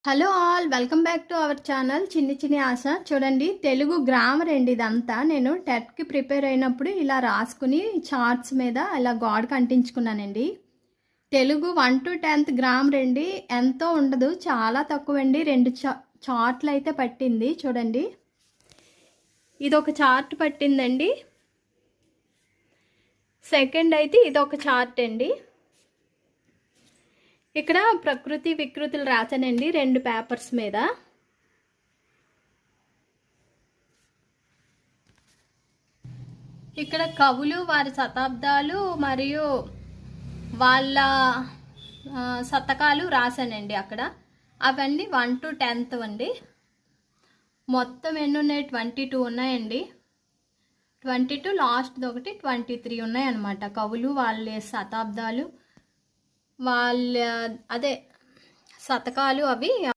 Hello all, welcome back to our channel చిన్ని చిన్ని ఆశ. చూడండి, తెలుగు గ్రామర్ అండి ఇదంతా. నేను టెట్కి ప్రిపేర్ అయినప్పుడు ఇలా రాసుకుని చార్ట్స్ మీద ఇలా గోడకు అంటించుకున్నానండి. తెలుగు 1 to 10th గ్రామర్ అండి. ఎంతో ఉండదు, చాలా తక్కువ అండి. 2 చార్ట్లు అయితే పట్టింది. చూడండి, ఇదొక చార్ట్ పట్టిందండి. సెకండ్ అయితే ఇదొక చార్ట్ అండి. ఇక్కడ ప్రకృతి వికృతులు రాశానండి 2 పేపర్స్ మీద. ఇక్కడ కవులు, వారి శతాబ్దాలు మరియు వాళ్ళ శతకాలు రాశానండి అక్కడ. అవన్నీ 1 to 10th అండి. మొత్తం ఎన్ని ఉన్నాయి? 22 ఉన్నాయండి. 22 లాస్ట్ ఒకటి 23 ఉన్నాయన్నమాట. కవులు, వాళ్ళ శతాబ్దాలు, వాళ్ళ అదే శతకాలు అవి